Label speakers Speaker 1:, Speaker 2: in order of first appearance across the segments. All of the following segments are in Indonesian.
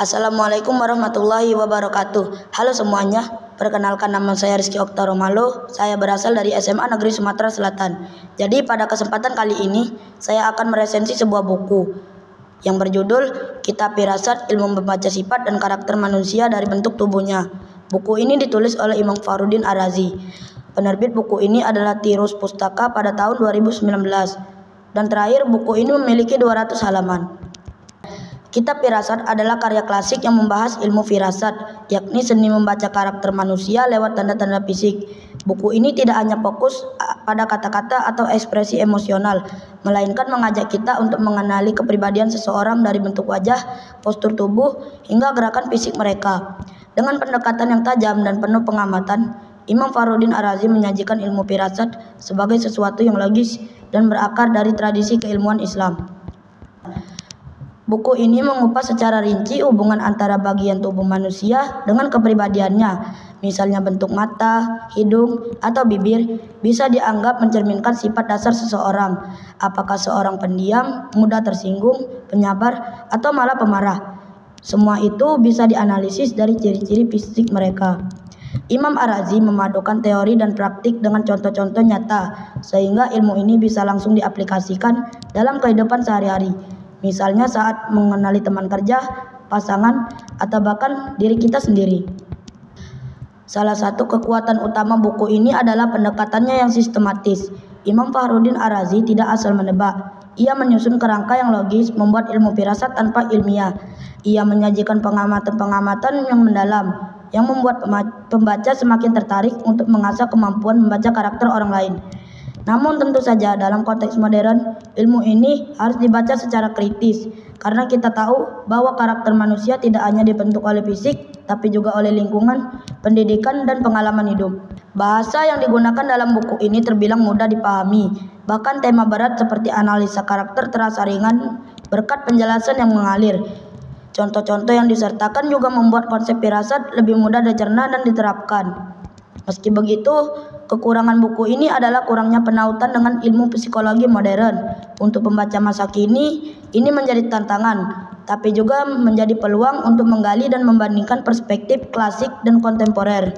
Speaker 1: Assalamualaikum warahmatullahi wabarakatuh. Halo semuanya, perkenalkan nama saya Rizky Oktaromalo. Saya berasal dari SMA Negeri Sumatera Selatan. Jadi pada kesempatan kali ini saya akan meresensi sebuah buku yang berjudul Kitab Firasat Ilmu Membaca Sifat dan Karakter Manusia dari Bentuk Tubuhnya. Buku ini ditulis oleh Imam Fakhruddin Ar-Razi. Penerbit buku ini adalah Tirus Pustaka pada tahun 2019. Dan terakhir, buku ini memiliki 200 halaman. Kitab Firasat adalah karya klasik yang membahas ilmu firasat, yakni seni membaca karakter manusia lewat tanda-tanda fisik. Buku ini tidak hanya fokus pada kata-kata atau ekspresi emosional, melainkan mengajak kita untuk mengenali kepribadian seseorang dari bentuk wajah, postur tubuh, hingga gerakan fisik mereka. Dengan pendekatan yang tajam dan penuh pengamatan, Imam Fakhruddin Ar-Razi menyajikan ilmu firasat sebagai sesuatu yang logis dan berakar dari tradisi keilmuan Islam. Buku ini mengupas secara rinci hubungan antara bagian tubuh manusia dengan kepribadiannya. Misalnya bentuk mata, hidung, atau bibir bisa dianggap mencerminkan sifat dasar seseorang. Apakah seorang pendiam, mudah tersinggung, penyabar, atau malah pemarah. Semua itu bisa dianalisis dari ciri-ciri fisik mereka. Imam Ar-Razi memadukan teori dan praktik dengan contoh-contoh nyata, sehingga ilmu ini bisa langsung diaplikasikan dalam kehidupan sehari-hari. Misalnya saat mengenali teman kerja, pasangan, atau bahkan diri kita sendiri. Salah satu kekuatan utama buku ini adalah pendekatannya yang sistematis. Imam Fakhruddin Ar-Razi tidak asal menebak. Ia menyusun kerangka yang logis, membuat ilmu firasat tanpa ilmiah. Ia menyajikan pengamatan-pengamatan yang mendalam, yang membuat pembaca semakin tertarik untuk mengasah kemampuan membaca karakter orang lain. Namun tentu saja dalam konteks modern, ilmu ini harus dibaca secara kritis karena kita tahu bahwa karakter manusia tidak hanya dibentuk oleh fisik, tapi juga oleh lingkungan, pendidikan, dan pengalaman hidup. Bahasa yang digunakan dalam buku ini terbilang mudah dipahami, bahkan tema berat seperti analisa karakter terasa ringan berkat penjelasan yang mengalir. Contoh-contoh yang disertakan juga membuat konsep firasat lebih mudah dicerna dan diterapkan. Meski begitu, kekurangan buku ini adalah kurangnya penautan dengan ilmu psikologi modern. Untuk pembaca masa kini, ini menjadi tantangan, tapi juga menjadi peluang untuk menggali dan membandingkan perspektif klasik dan kontemporer.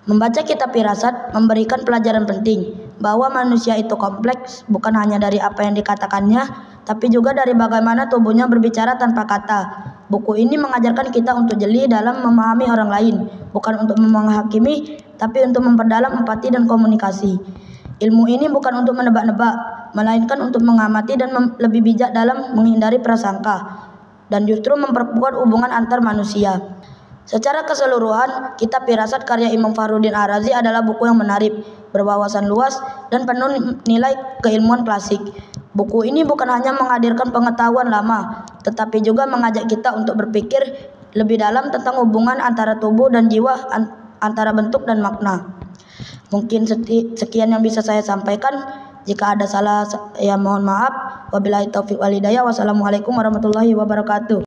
Speaker 1: Membaca kitab firasat memberikan pelajaran penting bahwa manusia itu kompleks, bukan hanya dari apa yang dikatakannya, tapi juga dari bagaimana tubuhnya berbicara tanpa kata. Buku ini mengajarkan kita untuk jeli dalam memahami orang lain, bukan untuk menghakimi, tapi untuk memperdalam empati dan komunikasi. Ilmu ini bukan untuk menebak-nebak, melainkan untuk mengamati dan lebih bijak dalam menghindari prasangka, dan justru memperkuat hubungan antar manusia. Secara keseluruhan, Kitab Firasat karya Imam Fakhruddin Ar-Razi adalah buku yang menarik, berwawasan luas, dan penuh nilai keilmuan klasik. Buku ini bukan hanya menghadirkan pengetahuan lama, tetapi juga mengajak kita untuk berpikir lebih dalam tentang hubungan antara tubuh dan jiwa, antara bentuk dan makna. Mungkin sekian yang bisa saya sampaikan. Jika ada salah, ya mohon maaf. Wabillahi taufiq wal hidayah. Wassalamualaikum warahmatullahi wabarakatuh.